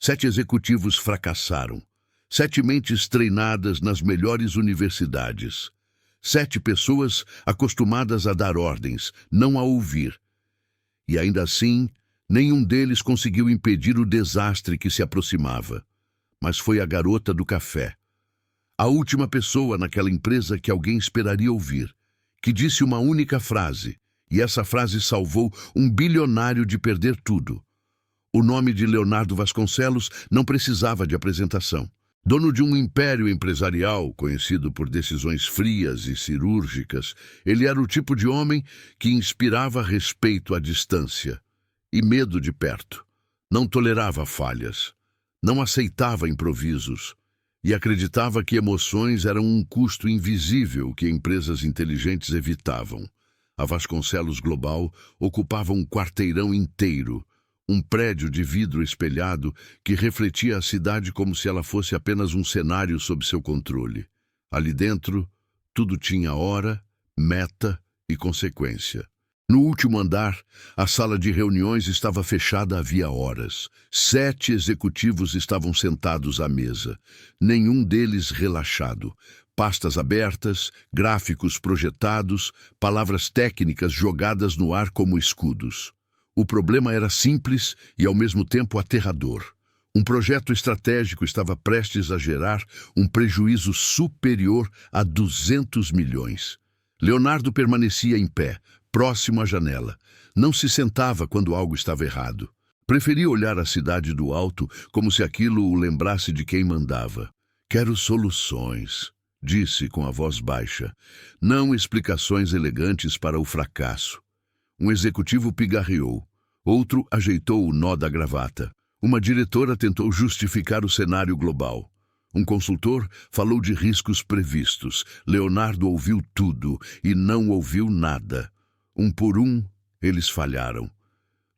7 executivos fracassaram. 7 mentes treinadas nas melhores universidades. 7 pessoas acostumadas a dar ordens, não a ouvir. E ainda assim, nenhum deles conseguiu impedir o desastre que se aproximava. Mas foi a garota do café. A última pessoa naquela empresa que alguém esperaria ouvir, que disse uma única frase, e essa frase salvou um bilionário de perder tudo. O nome de Leonardo Vasconcelos não precisava de apresentação. Dono de um império empresarial, conhecido por decisões frias e cirúrgicas, ele era o tipo de homem que inspirava respeito à distância e medo de perto. Não tolerava falhas, não aceitava improvisos e acreditava que emoções eram um custo invisível que empresas inteligentes evitavam. A Vasconcelos Global ocupava um quarteirão inteiro, um prédio de vidro espelhado que refletia a cidade como se ela fosse apenas um cenário sob seu controle. Ali dentro, tudo tinha hora, meta e consequência. No último andar, a sala de reuniões estava fechada havia horas. 7 executivos estavam sentados à mesa, nenhum deles relaxado. Pastas abertas, gráficos projetados, palavras técnicas jogadas no ar como escudos. O problema era simples e, ao mesmo tempo, aterrador. Um projeto estratégico estava prestes a gerar um prejuízo superior a 200 milhões. Leonardo permanecia em pé, próximo à janela. Não se sentava quando algo estava errado. Preferia olhar a cidade do alto como se aquilo o lembrasse de quem mandava. Quero soluções, disse com a voz baixa, não explicações elegantes para o fracasso. Um executivo pigarreou. Outro ajeitou o nó da gravata. Uma diretora tentou justificar o cenário global. Um consultor falou de riscos previstos. Leonardo ouviu tudo e não ouviu nada. Um por um, eles falharam.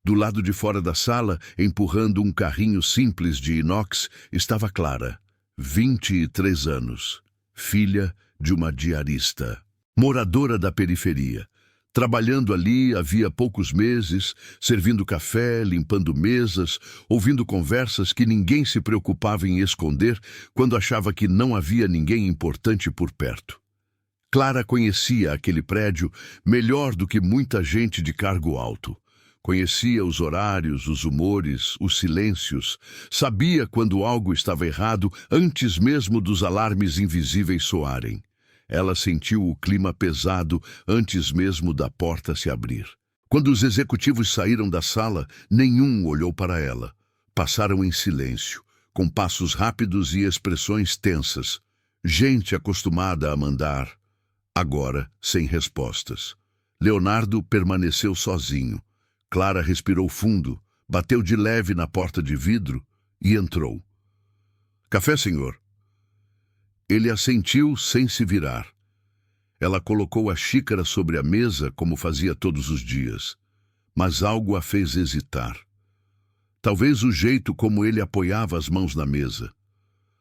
Do lado de fora da sala, empurrando um carrinho simples de inox, estava Clara, 23 anos, filha de uma diarista, moradora da periferia. Trabalhando ali havia poucos meses, servindo café, limpando mesas, ouvindo conversas que ninguém se preocupava em esconder quando achava que não havia ninguém importante por perto. Clara conhecia aquele prédio melhor do que muita gente de cargo alto. Conhecia os horários, os humores, os silêncios. Sabia quando algo estava errado antes mesmo dos alarmes invisíveis soarem. Ela sentiu o clima pesado antes mesmo da porta se abrir. Quando os executivos saíram da sala, nenhum olhou para ela. Passaram em silêncio, com passos rápidos e expressões tensas. Gente acostumada a mandar, agora sem respostas. Leonardo permaneceu sozinho. Clara respirou fundo, bateu de leve na porta de vidro e entrou. "Café, senhor?" Ele assentiu sem se virar. Ela colocou a xícara sobre a mesa como fazia todos os dias, mas algo a fez hesitar. Talvez o jeito como ele apoiava as mãos na mesa.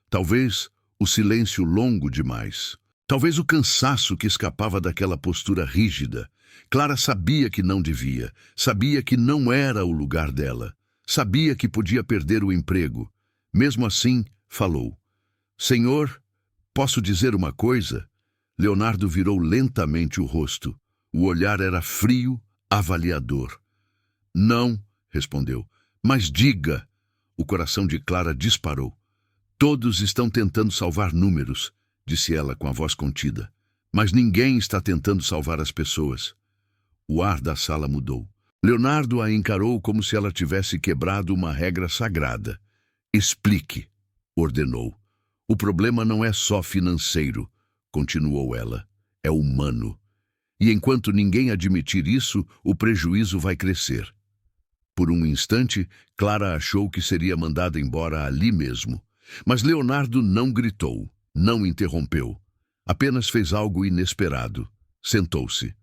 Talvez o silêncio longo demais. Talvez o cansaço que escapava daquela postura rígida. Clara sabia que não devia, sabia que não era o lugar dela, sabia que podia perder o emprego. Mesmo assim, falou. "Senhor, posso dizer uma coisa?" Leonardo virou lentamente o rosto. O olhar era frio, avaliador. "Não", respondeu. "Mas diga." O coração de Clara disparou. "Todos estão tentando salvar números", disse ela com a voz contida. "Mas ninguém está tentando salvar as pessoas." O ar da sala mudou. Leonardo a encarou como se ela tivesse quebrado uma regra sagrada. "Explique", ordenou. "O problema não é só financeiro", continuou ela. "É humano. E enquanto ninguém admitir isso, o prejuízo vai crescer." Por um instante, Clara achou que seria mandada embora ali mesmo. Mas Leonardo não gritou, não interrompeu. Apenas fez algo inesperado. Sentou-se.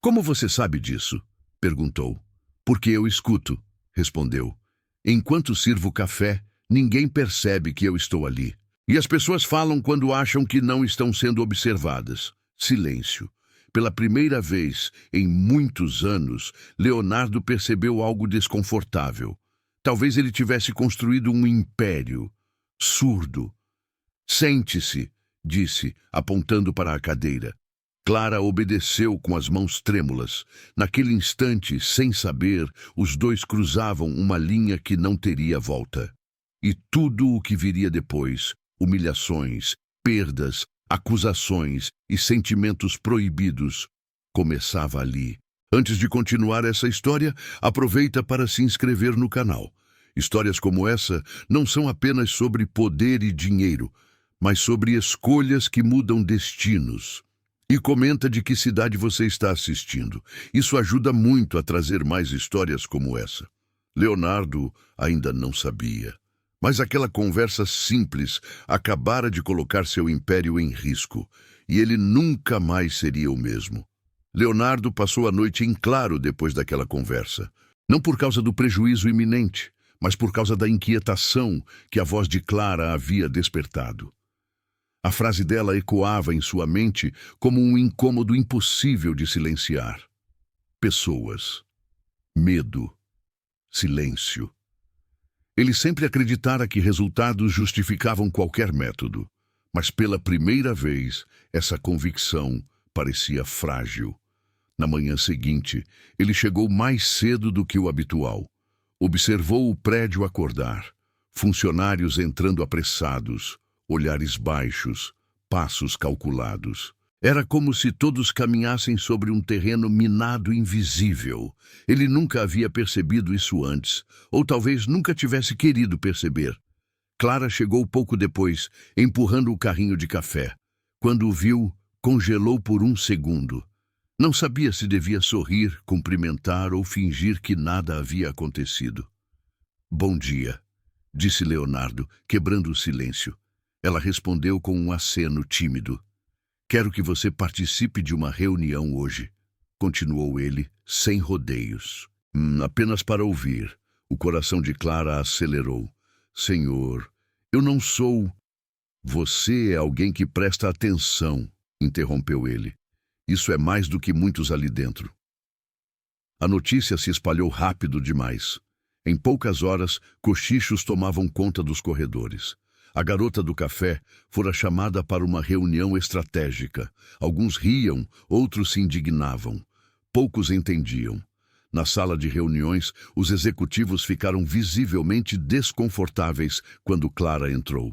"Como você sabe disso?" perguntou. "Porque eu escuto", respondeu. "Enquanto sirvo café, ninguém percebe que eu estou ali. E as pessoas falam quando acham que não estão sendo observadas." Silêncio. Pela primeira vez em muitos anos, Leonardo percebeu algo desconfortável. Talvez ele tivesse construído um império. Surdo. Sente-se, disse, apontando para a cadeira. Clara obedeceu com as mãos trêmulas. Naquele instante, sem saber, os dois cruzavam uma linha que não teria volta. E tudo o que viria depois, humilhações, perdas, acusações e sentimentos proibidos, começava ali. Antes de continuar essa história, aproveita para se inscrever no canal. Histórias como essa não são apenas sobre poder e dinheiro, mas sobre escolhas que mudam destinos. E comenta de que cidade você está assistindo. Isso ajuda muito a trazer mais histórias como essa. Leonardo ainda não sabia. Mas aquela conversa simples acabara de colocar seu império em risco, e ele nunca mais seria o mesmo. Leonardo passou a noite em claro depois daquela conversa. Não por causa do prejuízo iminente, mas por causa da inquietação que a voz de Clara havia despertado. A frase dela ecoava em sua mente como um incômodo impossível de silenciar. Pessoas. Medo. Silêncio. Ele sempre acreditara que resultados justificavam qualquer método, mas pela primeira vez essa convicção parecia frágil. Na manhã seguinte, ele chegou mais cedo do que o habitual. Observou o prédio acordar, funcionários entrando apressados, olhares baixos, passos calculados. Era como se todos caminhassem sobre um terreno minado invisível. Ele nunca havia percebido isso antes, ou talvez nunca tivesse querido perceber. Clara chegou pouco depois, empurrando o carrinho de café. Quando o viu, congelou por um segundo. Não sabia se devia sorrir, cumprimentar ou fingir que nada havia acontecido. Bom dia, disse Leonardo, quebrando o silêncio. Ela respondeu com um aceno tímido. Quero que você participe de uma reunião hoje, continuou ele, sem rodeios. Apenas para ouvir. O coração de Clara acelerou. Senhor, eu não sou... Você é alguém que presta atenção, interrompeu ele. Isso é mais do que muitos ali dentro. A notícia se espalhou rápido demais. Em poucas horas, cochichos tomavam conta dos corredores. A garota do café fora chamada para uma reunião estratégica. Alguns riam, outros se indignavam. Poucos entendiam. Na sala de reuniões, os executivos ficaram visivelmente desconfortáveis quando Clara entrou.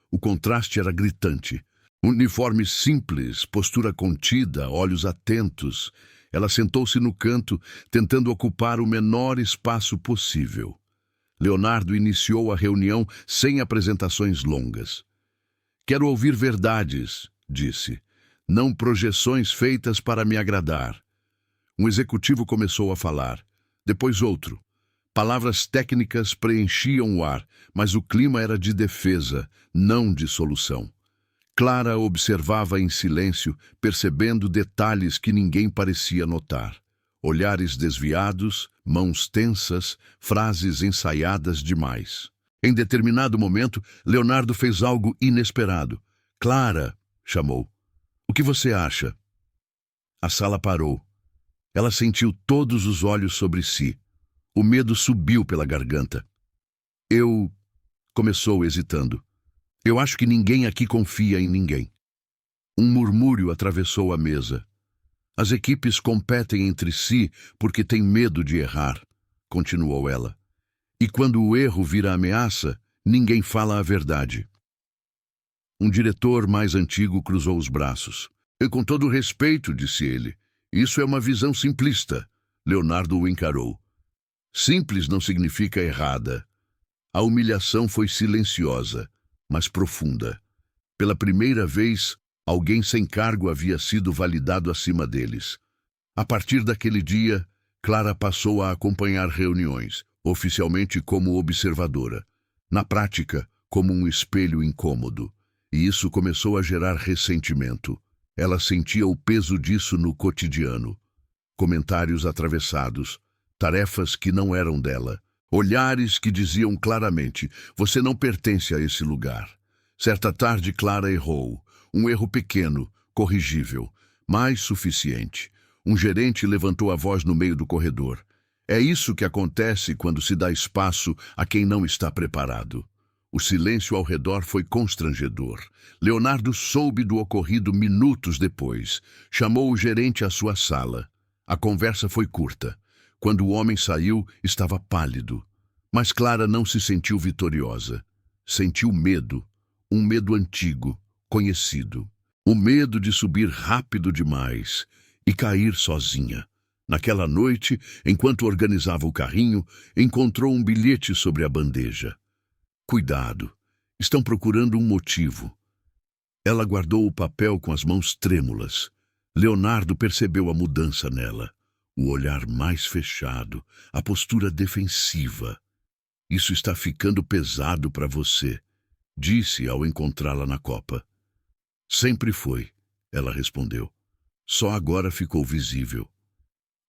O contraste era gritante. Uniforme simples, postura contida, olhos atentos. Ela sentou-se no canto, tentando ocupar o menor espaço possível. Leonardo iniciou a reunião sem apresentações longas. Quero ouvir verdades, disse. Não projeções feitas para me agradar. Um executivo começou a falar. Depois outro. Palavras técnicas preenchiam o ar, mas o clima era de defesa, não de solução. Clara observava em silêncio, percebendo detalhes que ninguém parecia notar. Olhares desviados, mãos tensas, frases ensaiadas demais. Em determinado momento, Leonardo fez algo inesperado. Clara, chamou. O que você acha? A sala parou. Ela sentiu todos os olhos sobre si. O medo subiu pela garganta. Começou hesitando. Eu acho que ninguém aqui confia em ninguém. Um murmúrio atravessou a mesa. As equipes competem entre si porque têm medo de errar, continuou ela. E quando o erro vira ameaça, ninguém fala a verdade. Um diretor mais antigo cruzou os braços. E com todo respeito, disse ele, isso é uma visão simplista. Leonardo o encarou. Simples não significa errada. A humilhação foi silenciosa, mas profunda. Pela primeira vez, alguém sem cargo havia sido validado acima deles. A partir daquele dia, Clara passou a acompanhar reuniões, oficialmente como observadora. Na prática, como um espelho incômodo. E isso começou a gerar ressentimento. Ela sentia o peso disso no cotidiano. Comentários atravessados, tarefas que não eram dela, olhares que diziam claramente, você não pertence a esse lugar. Certa tarde, Clara errou. Um erro pequeno, corrigível, mas suficiente. Um gerente levantou a voz no meio do corredor. É isso que acontece quando se dá espaço a quem não está preparado. O silêncio ao redor foi constrangedor. Leonardo soube do ocorrido minutos depois. Chamou o gerente à sua sala. A conversa foi curta. Quando o homem saiu, estava pálido. Mas Clara não se sentiu vitoriosa. Sentiu medo. Um medo antigo, conhecido. O medo de subir rápido demais e cair sozinha. Naquela noite, enquanto organizava o carrinho, encontrou um bilhete sobre a bandeja. Cuidado, estão procurando um motivo. Ela guardou o papel com as mãos trêmulas. Leonardo percebeu a mudança nela. O olhar mais fechado, a postura defensiva. Isso está ficando pesado para você, disse ao encontrá-la na copa. Sempre foi, ela respondeu. Só agora ficou visível.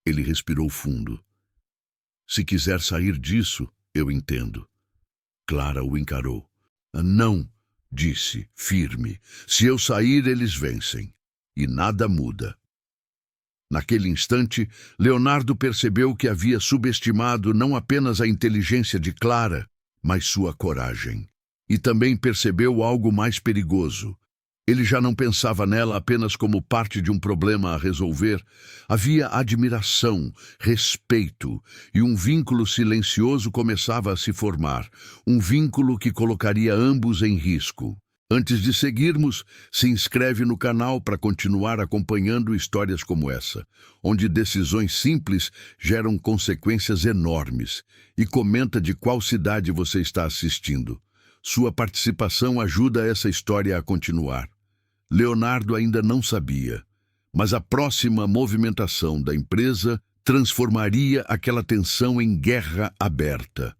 Ele respirou fundo. Se quiser sair disso, eu entendo. Clara o encarou. Não, disse, firme. Se eu sair, eles vencem. E nada muda. Naquele instante, Leonardo percebeu que havia subestimado não apenas a inteligência de Clara, mas sua coragem. E também percebeu algo mais perigoso. Ele já não pensava nela apenas como parte de um problema a resolver. Havia admiração, respeito, e um vínculo silencioso começava a se formar. Um vínculo que colocaria ambos em risco. Antes de seguirmos, se inscreve no canal para continuar acompanhando histórias como essa, onde decisões simples geram consequências enormes. E comenta de qual cidade você está assistindo. Sua participação ajuda essa história a continuar. Leonardo ainda não sabia, mas a próxima movimentação da empresa transformaria aquela tensão em guerra aberta.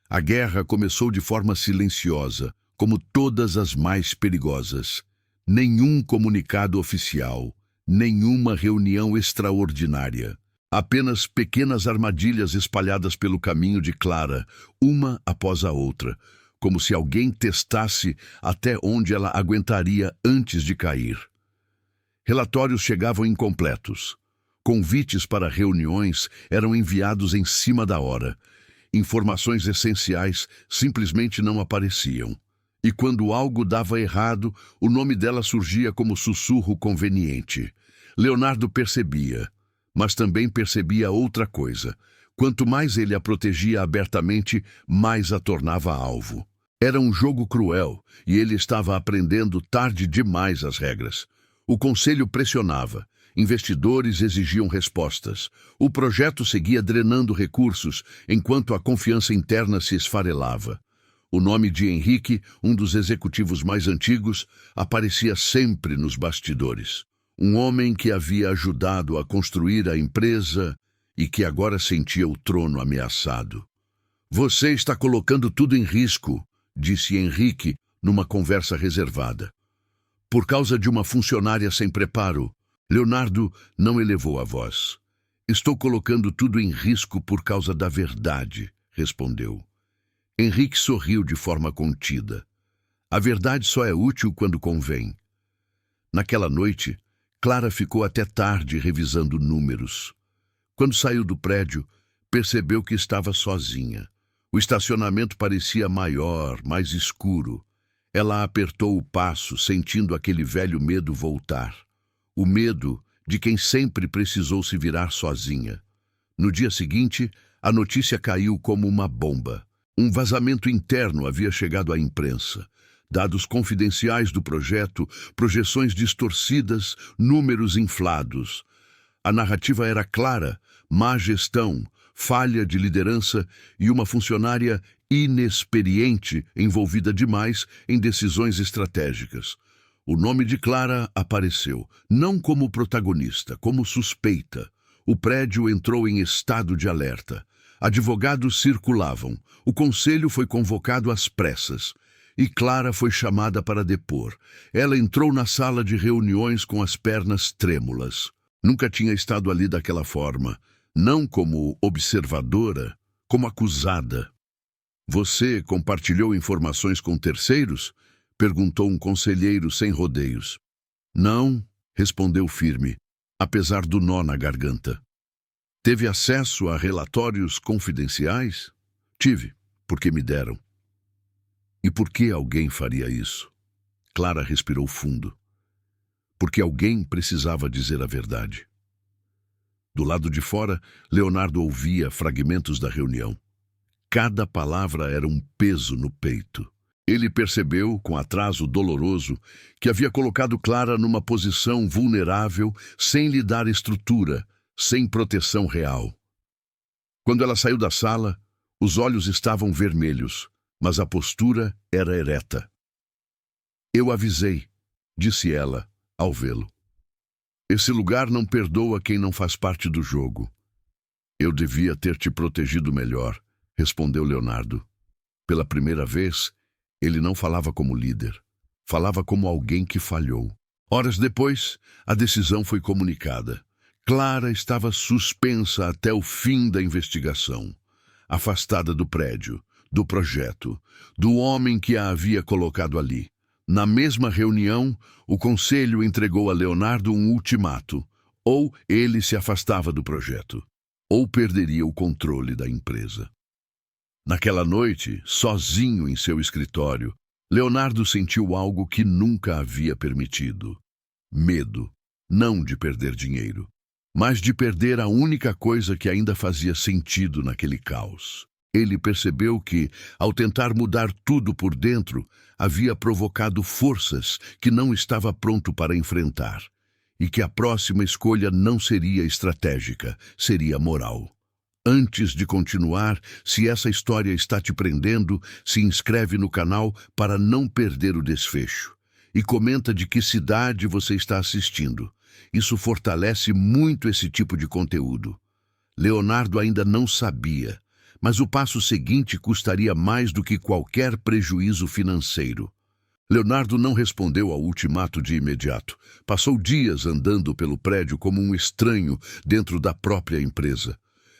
A guerra começou de forma silenciosa, como todas as mais perigosas. Nenhum comunicado oficial, nenhuma reunião extraordinária. Apenas pequenas armadilhas espalhadas pelo caminho de Clara, uma após a outra, como se alguém testasse até onde ela aguentaria antes de cair. Relatórios chegavam incompletos. Convites para reuniões eram enviados em cima da hora. Informações essenciais simplesmente não apareciam. E quando algo dava errado, o nome dela surgia como sussurro conveniente. Leonardo percebia, mas também percebia outra coisa. Quanto mais ele a protegia abertamente, mais a tornava alvo. Era um jogo cruel, e ele estava aprendendo tarde demais as regras. O conselho pressionava, investidores exigiam respostas. O projeto seguia drenando recursos, enquanto a confiança interna se esfarelava. O nome de Henrique, um dos executivos mais antigos, aparecia sempre nos bastidores. Um homem que havia ajudado a construir a empresa e que agora sentia o trono ameaçado. Você está colocando tudo em risco, disse Henrique numa conversa reservada. Por causa de uma funcionária sem preparo, Leonardo não elevou a voz. Estou colocando tudo em risco por causa da verdade, respondeu. Henrique sorriu de forma contida. A verdade só é útil quando convém. Naquela noite, Clara ficou até tarde revisando números. Quando saiu do prédio, percebeu que estava sozinha. O estacionamento parecia maior, mais escuro. Ela apertou o passo, sentindo aquele velho medo voltar. O medo de quem sempre precisou se virar sozinha. No dia seguinte, a notícia caiu como uma bomba. Um vazamento interno havia chegado à imprensa. Dados confidenciais do projeto, projeções distorcidas, números inflados. A narrativa era clara: má gestão, falha de liderança e uma funcionária inexperiente envolvida demais em decisões estratégicas. O nome de Clara apareceu, não como protagonista, como suspeita. O prédio entrou em estado de alerta. Advogados circulavam. O conselho foi convocado às pressas. E Clara foi chamada para depor. Ela entrou na sala de reuniões com as pernas trêmulas. Nunca tinha estado ali daquela forma. Não como observadora, como acusada. Você compartilhou informações com terceiros? Perguntou um conselheiro sem rodeios. Não, respondeu firme, apesar do nó na garganta. Teve acesso a relatórios confidenciais? Tive, porque me deram. E por que alguém faria isso? Clara respirou fundo. Porque alguém precisava dizer a verdade. Do lado de fora, Leonardo ouvia fragmentos da reunião. Cada palavra era um peso no peito. Ele percebeu, com atraso doloroso, que havia colocado Clara numa posição vulnerável, sem lhe dar estrutura, sem proteção real. Quando ela saiu da sala, os olhos estavam vermelhos, mas a postura era ereta. Eu avisei, disse ela, ao vê-lo. Esse lugar não perdoa quem não faz parte do jogo. Eu devia ter te protegido melhor, respondeu Leonardo. Pela primeira vez, ele não falava como líder. Falava como alguém que falhou. Horas depois, a decisão foi comunicada. Clara estava suspensa até o fim da investigação, afastada do prédio, do projeto, do homem que a havia colocado ali. Na mesma reunião, o conselho entregou a Leonardo um ultimato. Ou ele se afastava do projeto, ou perderia o controle da empresa. Naquela noite, sozinho em seu escritório, Leonardo sentiu algo que nunca havia permitido. Medo, não de perder dinheiro, mas de perder a única coisa que ainda fazia sentido naquele caos. Ele percebeu que, ao tentar mudar tudo por dentro, havia provocado forças que não estava pronto para enfrentar, e que a próxima escolha não seria estratégica, seria moral. Antes de continuar, se essa história está te prendendo, se inscreve no canal para não perder o desfecho. E comenta de que cidade você está assistindo. Isso fortalece muito esse tipo de conteúdo. Leonardo ainda não sabia, mas o passo seguinte custaria mais do que qualquer prejuízo financeiro. Leonardo não respondeu ao ultimato de imediato. Passou dias andando pelo prédio como um estranho dentro da própria empresa.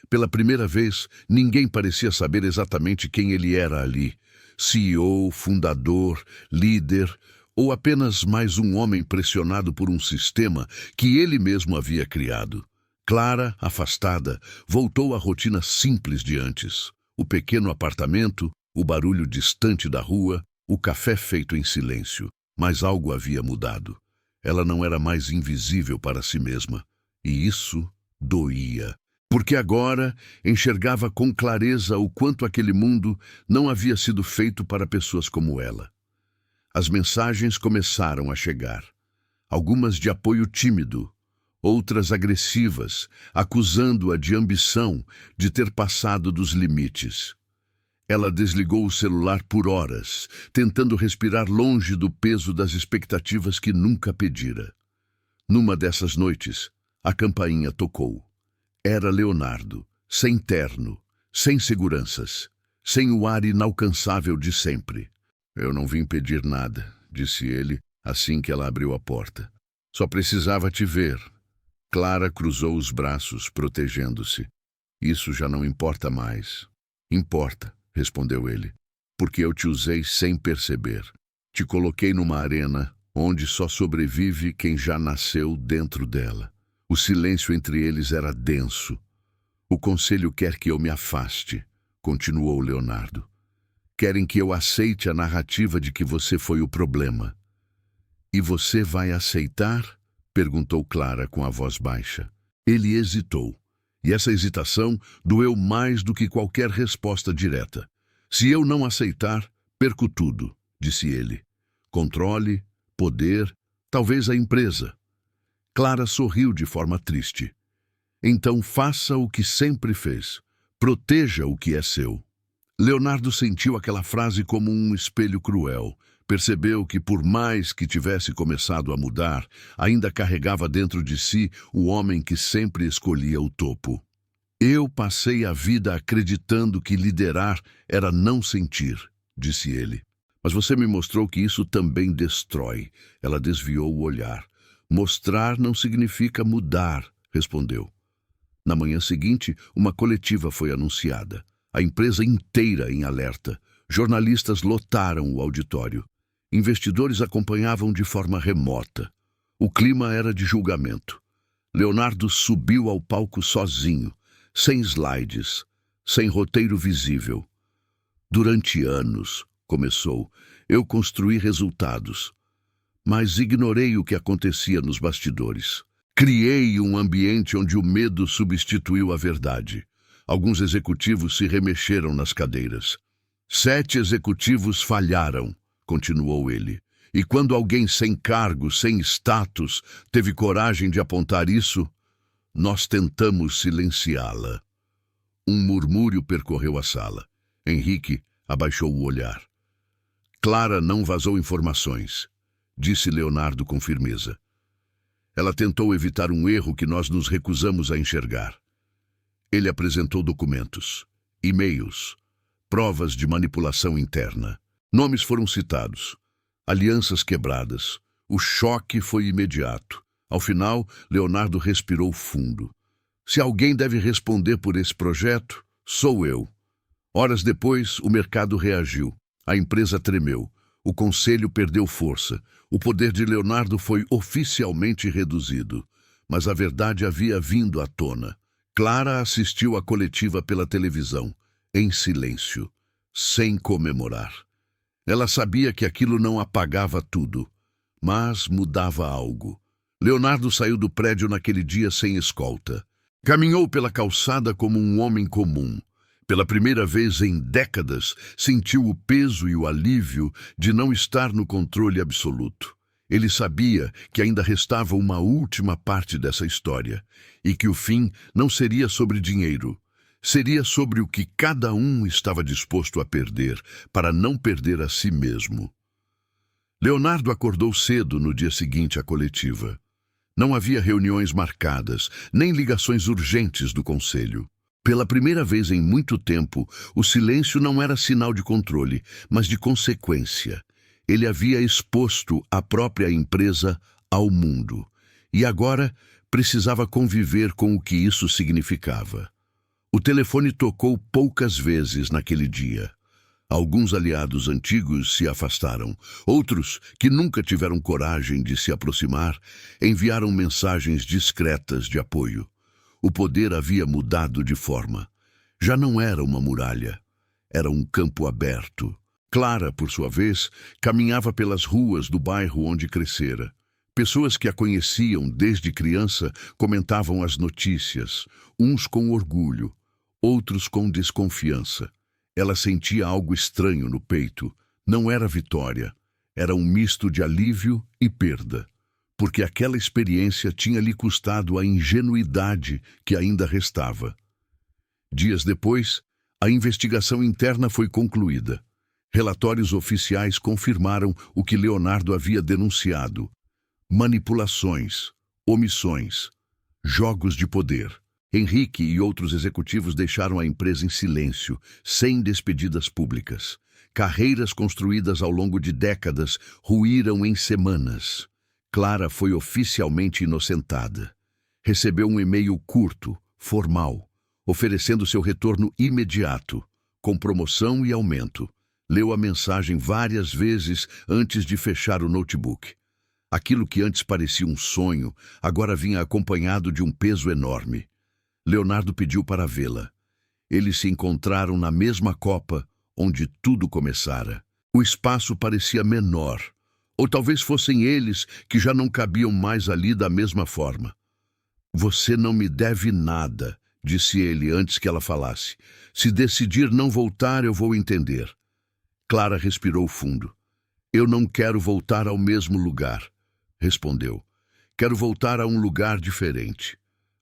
Pela primeira vez, ninguém parecia saber exatamente quem ele era ali. CEO, fundador, líder, ou apenas mais um homem pressionado por um sistema que ele mesmo havia criado. Clara, afastada, voltou à rotina simples de antes. O pequeno apartamento, o barulho distante da rua, o café feito em silêncio. Mas algo havia mudado. Ela não era mais invisível para si mesma. E isso doía. Porque agora enxergava com clareza o quanto aquele mundo não havia sido feito para pessoas como ela. As mensagens começaram a chegar. Algumas de apoio tímido, outras agressivas, acusando-a de ambição, de ter passado dos limites. Ela desligou o celular por horas, tentando respirar longe do peso das expectativas que nunca pedira. Numa dessas noites, a campainha tocou. Era Leonardo, sem terno, sem seguranças, sem o ar inalcançável de sempre. Eu não vim pedir nada, disse ele, assim que ela abriu a porta. Só precisava te ver. Clara cruzou os braços, protegendo-se. Isso já não importa mais. Importa, respondeu ele, porque eu te usei sem perceber. Te coloquei numa arena onde só sobrevive quem já nasceu dentro dela. O silêncio entre eles era denso. O conselho quer que eu me afaste, continuou Leonardo. Querem que eu aceite a narrativa de que você foi o problema. E você vai aceitar? Perguntou Clara com a voz baixa. Ele hesitou, e essa hesitação doeu mais do que qualquer resposta direta. Se eu não aceitar, perco tudo, disse ele. Controle, poder, talvez a empresa. Clara sorriu de forma triste. Então faça o que sempre fez. Proteja o que é seu. Leonardo sentiu aquela frase como um espelho cruel. Percebeu que, por mais que tivesse começado a mudar, ainda carregava dentro de si o homem que sempre escolhia o topo. Eu passei a vida acreditando que liderar era não sentir, disse ele. Mas você me mostrou que isso também destrói. Ela desviou o olhar. Mostrar não significa mudar, respondeu. Na manhã seguinte, uma coletiva foi anunciada. A empresa inteira em alerta. Jornalistas lotaram o auditório. Investidores acompanhavam de forma remota. O clima era de julgamento. Leonardo subiu ao palco sozinho, sem slides, sem roteiro visível. Durante anos, começou, eu construí resultados, mas ignorei o que acontecia nos bastidores. Criei um ambiente onde o medo substituiu a verdade. Alguns executivos se remexeram nas cadeiras. 7 executivos falharam, continuou ele. E quando alguém sem cargo, sem status, teve coragem de apontar isso, nós tentamos silenciá-la. Um murmúrio percorreu a sala. Henrique abaixou o olhar. Clara não vazou informações, disse Leonardo com firmeza. Ela tentou evitar um erro que nós nos recusamos a enxergar. Ele apresentou documentos, e-mails, provas de manipulação interna. Nomes foram citados, alianças quebradas. O choque foi imediato. Ao final, Leonardo respirou fundo. Se alguém deve responder por esse projeto, sou eu. Horas depois, o mercado reagiu. A empresa tremeu. O conselho perdeu força. O poder de Leonardo foi oficialmente reduzido. Mas a verdade havia vindo à tona. Clara assistiu à coletiva pela televisão, em silêncio, sem comemorar. Ela sabia que aquilo não apagava tudo, mas mudava algo. Leonardo saiu do prédio naquele dia sem escolta. Caminhou pela calçada como um homem comum. Pela primeira vez em décadas, sentiu o peso e o alívio de não estar no controle absoluto. Ele sabia que ainda restava uma última parte dessa história e que o fim não seria sobre dinheiro. Seria sobre o que cada um estava disposto a perder para não perder a si mesmo. Leonardo acordou cedo no dia seguinte à coletiva. Não havia reuniões marcadas, nem ligações urgentes do conselho. Pela primeira vez em muito tempo, o silêncio não era sinal de controle, mas de consequência. Ele havia exposto a própria empresa ao mundo, e agora precisava conviver com o que isso significava. O telefone tocou poucas vezes naquele dia. Alguns aliados antigos se afastaram. Outros, que nunca tiveram coragem de se aproximar, enviaram mensagens discretas de apoio. O poder havia mudado de forma. Já não era uma muralha. Era um campo aberto. Clara, por sua vez, caminhava pelas ruas do bairro onde crescera. Pessoas que a conheciam desde criança comentavam as notícias, uns com orgulho, outros com desconfiança. Ela sentia algo estranho no peito. Não era vitória. Era um misto de alívio e perda, porque aquela experiência tinha lhe custado a ingenuidade que ainda restava. Dias depois, a investigação interna foi concluída. Relatórios oficiais confirmaram o que Leonardo havia denunciado: manipulações, omissões, jogos de poder. Henrique e outros executivos deixaram a empresa em silêncio, sem despedidas públicas. Carreiras construídas ao longo de décadas ruíram em semanas. Clara foi oficialmente inocentada. Recebeu um e-mail curto, formal, oferecendo seu retorno imediato, com promoção e aumento. Leu a mensagem várias vezes antes de fechar o notebook. Aquilo que antes parecia um sonho, agora vinha acompanhado de um peso enorme. Leonardo pediu para vê-la. Eles se encontraram na mesma copa onde tudo começara. O espaço parecia menor, ou talvez fossem eles que já não cabiam mais ali da mesma forma. Você não me deve nada, disse ele antes que ela falasse. Se decidir não voltar, eu vou entender. Clara respirou fundo. Eu não quero voltar ao mesmo lugar, respondeu. Quero voltar a um lugar diferente.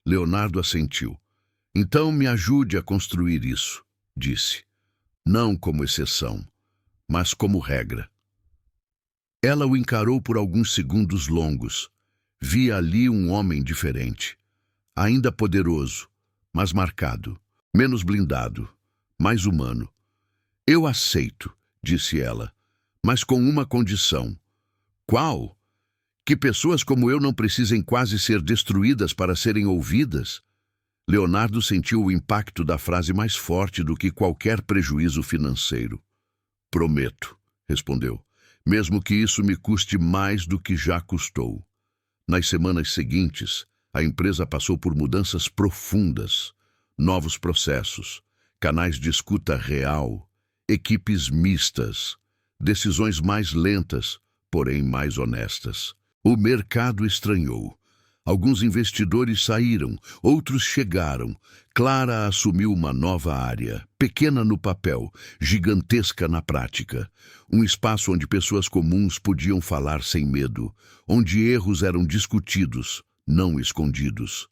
Leonardo assentiu. Então me ajude a construir isso, disse. Não como exceção, mas como regra. Ela o encarou por alguns segundos longos. Via ali um homem diferente. Ainda poderoso, mas marcado. Menos blindado, mais humano. Eu aceito, disse ela, mas com uma condição. Qual? Que pessoas como eu não precisem quase ser destruídas para serem ouvidas? Leonardo sentiu o impacto da frase mais forte do que qualquer prejuízo financeiro. Prometo, respondeu, mesmo que isso me custe mais do que já custou. Nas semanas seguintes, a empresa passou por mudanças profundas. novos processos, canais de escuta real, equipes mistas, decisões mais lentas, porém mais honestas. O mercado estranhou. Alguns investidores saíram, outros chegaram. Clara assumiu uma nova área, pequena no papel, gigantesca na prática. Um espaço onde pessoas comuns podiam falar sem medo, onde erros eram discutidos, não escondidos.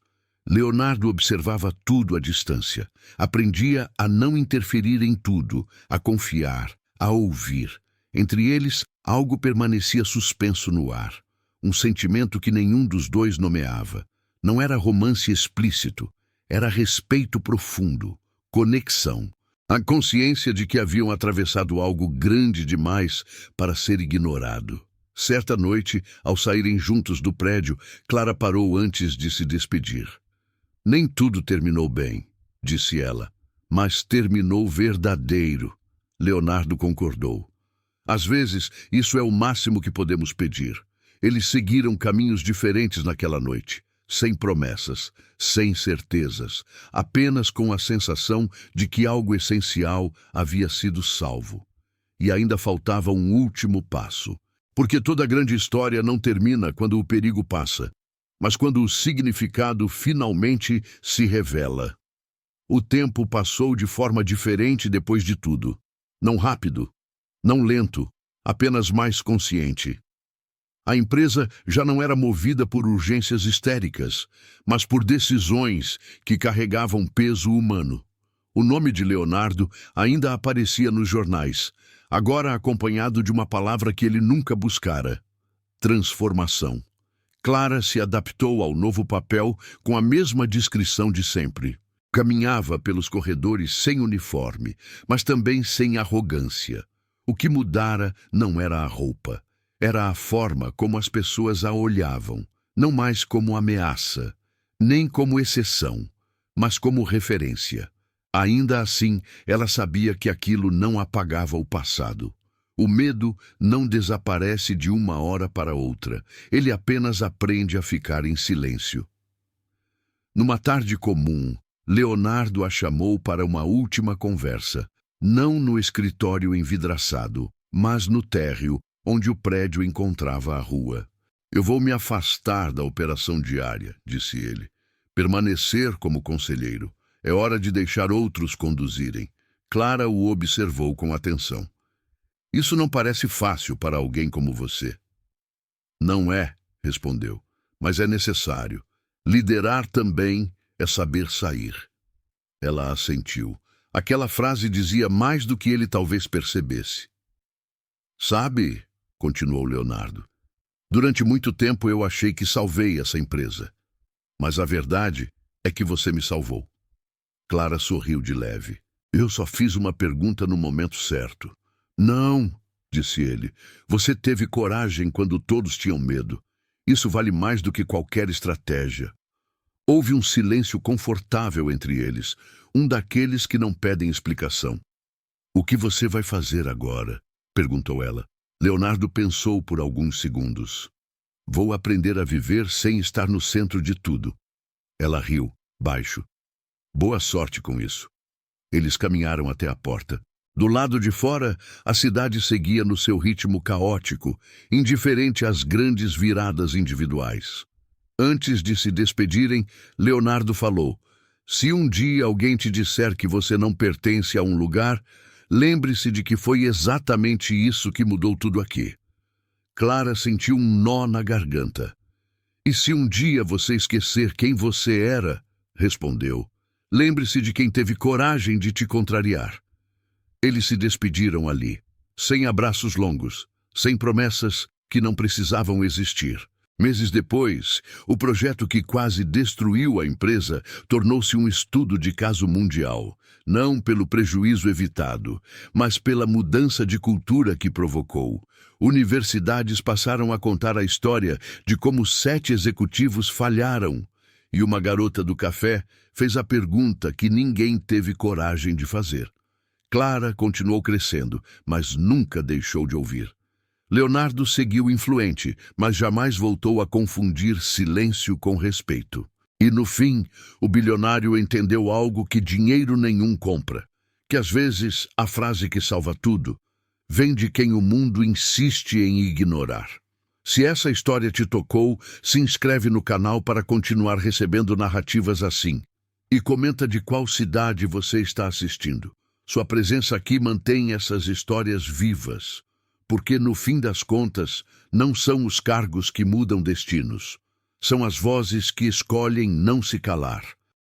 Leonardo observava tudo à distância. Aprendia a não interferir em tudo, a confiar, a ouvir. Entre eles, algo permanecia suspenso no ar. Um sentimento que nenhum dos dois nomeava. Não era romance explícito, era respeito profundo, conexão. A consciência de que haviam atravessado algo grande demais para ser ignorado. Certa noite, ao saírem juntos do prédio, Clara parou antes de se despedir. Nem tudo terminou bem, disse ela, mas terminou verdadeiro. Leonardo concordou. Às vezes, isso é o máximo que podemos pedir. Eles seguiram caminhos diferentes naquela noite, sem promessas, sem certezas, apenas com a sensação de que algo essencial havia sido salvo. E ainda faltava um último passo, porque toda grande história não termina quando o perigo passa, mas quando o significado finalmente se revela. O tempo passou de forma diferente depois de tudo. Não rápido, não lento, apenas mais consciente. A empresa já não era movida por urgências histéricas, mas por decisões que carregavam peso humano. O nome de Leonardo ainda aparecia nos jornais, agora acompanhado de uma palavra que ele nunca buscara: transformação. Clara se adaptou ao novo papel com a mesma discrição de sempre. Caminhava pelos corredores sem uniforme, mas também sem arrogância. O que mudara não era a roupa. Era a forma como as pessoas a olhavam, não mais como ameaça, nem como exceção, mas como referência. Ainda assim, ela sabia que aquilo não apagava o passado. O medo não desaparece de uma hora para outra, ele apenas aprende a ficar em silêncio. Numa tarde comum, Leonardo a chamou para uma última conversa, não no escritório envidraçado, mas no térreo, onde o prédio encontrava a rua. Eu vou me afastar da operação diária, disse ele. Permanecer como conselheiro. É hora de deixar outros conduzirem. Clara o observou com atenção. Isso não parece fácil para alguém como você. Não é, respondeu, mas é necessário. Liderar também é saber sair. Ela assentiu. Aquela frase dizia mais do que ele talvez percebesse. Sabe, continuou Leonardo, durante muito tempo eu achei que salvei essa empresa. Mas a verdade é que você me salvou. Clara sorriu de leve. Eu só fiz uma pergunta no momento certo. Não, disse ele. Você teve coragem quando todos tinham medo. Isso vale mais do que qualquer estratégia. Houve um silêncio confortável entre eles, um daqueles que não pedem explicação. O que você vai fazer agora? Perguntou ela. Leonardo pensou por alguns segundos. Vou aprender a viver sem estar no centro de tudo. Ela riu, baixo. Boa sorte com isso. Eles caminharam até a porta. Do lado de fora, a cidade seguia no seu ritmo caótico, indiferente às grandes viradas individuais. Antes de se despedirem, Leonardo falou: se um dia alguém te disser que você não pertence a um lugar, lembre-se de que foi exatamente isso que mudou tudo aqui. Clara sentiu um nó na garganta. E se um dia você esquecer quem você era, respondeu, lembre-se de quem teve coragem de te contrariar. Eles se despediram ali, sem abraços longos, sem promessas que não precisavam existir. Meses depois, o projeto que quase destruiu a empresa tornou-se um estudo de caso mundial, não pelo prejuízo evitado, mas pela mudança de cultura que provocou. Universidades passaram a contar a história de como 7 executivos falharam, e uma garota do café fez a pergunta que ninguém teve coragem de fazer. Clara continuou crescendo, mas nunca deixou de ouvir. Leonardo seguiu influente, mas jamais voltou a confundir silêncio com respeito. E no fim, o bilionário entendeu algo que dinheiro nenhum compra, que às vezes a frase que salva tudo vem de quem o mundo insiste em ignorar. Se essa história te tocou, se inscreve no canal para continuar recebendo narrativas assim. E comenta de qual cidade você está assistindo. Sua presença aqui mantém essas histórias vivas, porque no fim das contas, não são os cargos que mudam destinos. São as vozes que escolhem não se calar.